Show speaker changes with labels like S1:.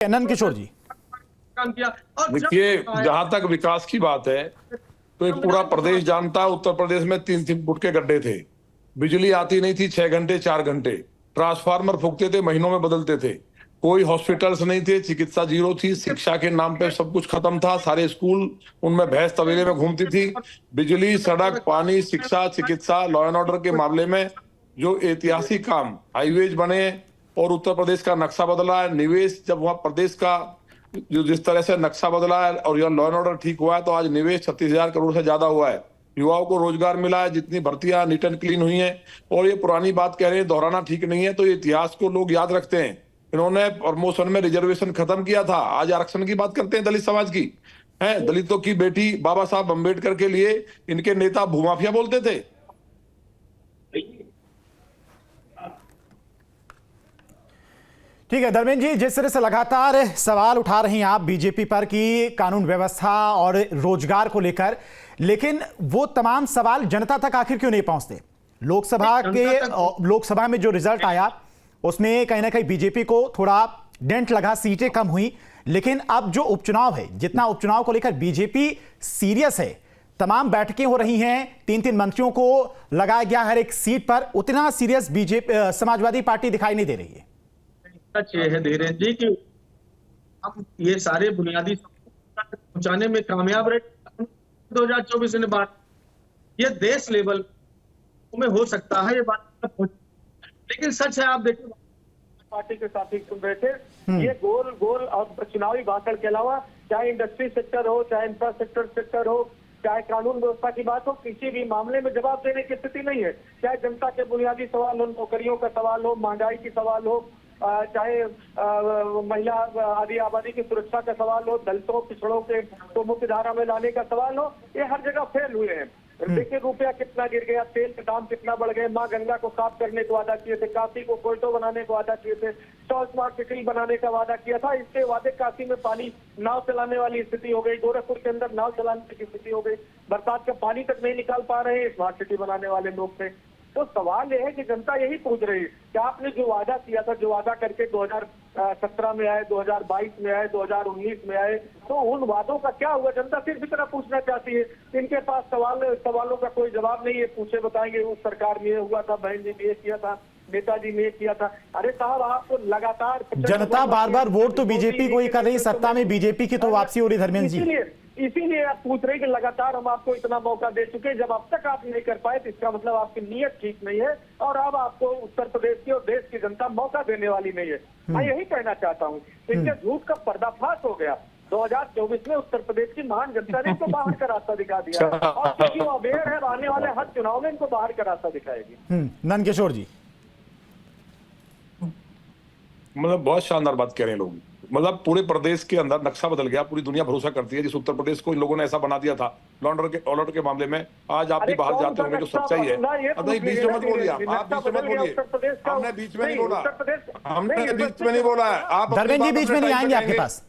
S1: नंद किशोर जी,
S2: काम किया। और
S3: देखिए, जहां तक विकास की बात है तो एक पूरा प्रदेश जानता है, उत्तर प्रदेश में 3-3 फुट के गड्ढे थे, बिजली आती नहीं थी 6 घंटे 4 घंटे, ट्रांसफार्मर फूकते थे, महीनों में बदलते थे, कोई हॉस्पिटल्स नहीं थे, चिकित्सा जीरो थी, शिक्षा के नाम पे सब कुछ खत्म था, सारे स्कूल उनमें भैंस तबेले में घूमती थी। बिजली, सड़क, पानी, शिक्षा, चिकित्सा, लॉ एंड ऑर्डर के मामले में जो ऐतिहासिक काम, हाईवेज बने और उत्तर प्रदेश का नक्शा बदला है, निवेश जब वहां प्रदेश का जो जिस तरह से नक्शा बदला है और यह लॉ एंड ऑर्डर ठीक हुआ है, तो आज निवेश 36,000 करोड़ से ज्यादा हुआ है, युवाओं को रोजगार मिला है, जितनी भर्तियां नीट एंड क्लीन हुई हैं। और ये पुरानी बात कह रहे हैं, दोहराना ठीक नहीं है, तो ये इतिहास को लोग याद रखते हैं। इन्होंने प्रमोशन में रिजर्वेशन खत्म किया था, आज आरक्षण की बात करते हैं दलित समाज की है। दलितों की बेटी बाबा साहब अम्बेडकर के लिए इनके नेता भूमाफिया बोलते थे।
S1: ठीक है धर्मेंद्र जी, जिस तरह से लगातार सवाल उठा रही हैं आप बीजेपी पर कि कानून व्यवस्था और रोजगार को लेकर, लेकिन वो तमाम सवाल जनता तक आखिर क्यों नहीं पहुंचते? लोकसभा में जो रिजल्ट आया उसमें कहीं ना कहीं बीजेपी को थोड़ा डेंट लगा, सीटें कम हुई, लेकिन अब जो उपचुनाव है, जितना उपचुनाव को लेकर बीजेपी सीरियस है, तमाम बैठकें हो रही हैं, 3-3 मंत्रियों को लगाया गया हर एक सीट पर, उतना सीरियस बीजेपी समाजवादी पार्टी दिखाई नहीं दे रही है।
S2: सच ये है धीरेन्द्र जी कि हम ये सारे बुनियादी पहुंचाने में कामयाब रहे। 2024 ने बात, ये देश लेवल में हो सकता है ये बात, लेकिन सच है, आप देखिए पार्टी के साथी सुन रहे थे, ये गोल गोल और चुनावी भाषण के अलावा चाहे इंडस्ट्री सेक्टर हो, चाहे इंफ्रास्ट्रक्चर सेक्टर हो, चाहे कानून व्यवस्था की बात हो, किसी भी मामले में जवाब देने की स्थिति नहीं है। चाहे जनता के बुनियादी सवाल हो, नौकरियों का सवाल हो, महंगाई की सवाल हो, चाहे महिला आदि आबादी की सुरक्षा का सवाल हो, दलितों पिछड़ों के तो मुख्य धारा में लाने का सवाल हो, ये हर जगह फेल हुए हैं। देखिए रुपया कितना गिर गया, तेल के दाम कितना बढ़ गए, माँ गंगा को साफ करने को वादा किए थे, काशी को कोयटो बनाने को वादा किए थे, 100 स्मार्ट सिटी बनाने का वादा किया था, इसके वादे काशी में पानी नाव चलाने वाली स्थिति हो गई, गोरखपुर के अंदर नाव चलाने की स्थिति हो गई, बरसात का पानी तक नहीं निकाल पा रहे हैं स्मार्ट सिटी बनाने वाले लोग थे। तो सवाल यह है कि जनता यही पूछ रही है कि आपने जो वादा किया था, जो वादा करके 2017 में आए, 2022 में आए, 2019 में आए, तो उन वादों का क्या हुआ? जनता सिर्फ इतना पूछना चाहती है। इनके पास सवालों का कोई जवाब नहीं है। पूछे बताएंगे उस सरकार में ये हुआ था, बहन जी ने ये किया था, नेताजी ने किया था। अरे साहब, आपको लगातार
S1: जनता बार बार वोट तो बीजेपी को ही कर रही, सत्ता में बीजेपी की तो वापसी हो रही धर्मेंद्र जी।
S2: इसीलिए आप पूछ रहे हैं कि लगातार हम आपको इतना मौका दे चुके, जब अब तक आप नहीं कर पाए तो इसका मतलब आपकी नीयत ठीक नहीं है और अब आपको उत्तर प्रदेश की और देश की जनता मौका देने वाली नहीं है। मैं यही कहना चाहता हूँ। इनके झूठ का पर्दाफाश हो गया। 2024 में उत्तर प्रदेश की महान जनता ने इनको बाहर का रास्ता दिखा दिया और क्योंकि वो अवेयर है, आने वाले हर चुनाव में इनको बाहर का रास्ता दिखाएगी।
S1: नंद किशोर जी,
S3: मतलब बहुत शानदार बात कह रहे हैं लोग। मतलब पूरे प्रदेश के अंदर नक्शा बदल गया, पूरी दुनिया भरोसा करती है। जिस उत्तर प्रदेश को इन लोगों ने ऐसा बना दिया था ऑर्डर के मामले में, आज आप भी बाहर जाते होंगे, जो सच्चाई है। नहीं, बीच में मत बोलिए, आप बीच में मत बोलिए, हमने बीच में नहीं बोला, हमने बीच में नहीं बोला है। आप
S1: धर्मेंद्र जी बीच में नहीं आएंगे आपके पास।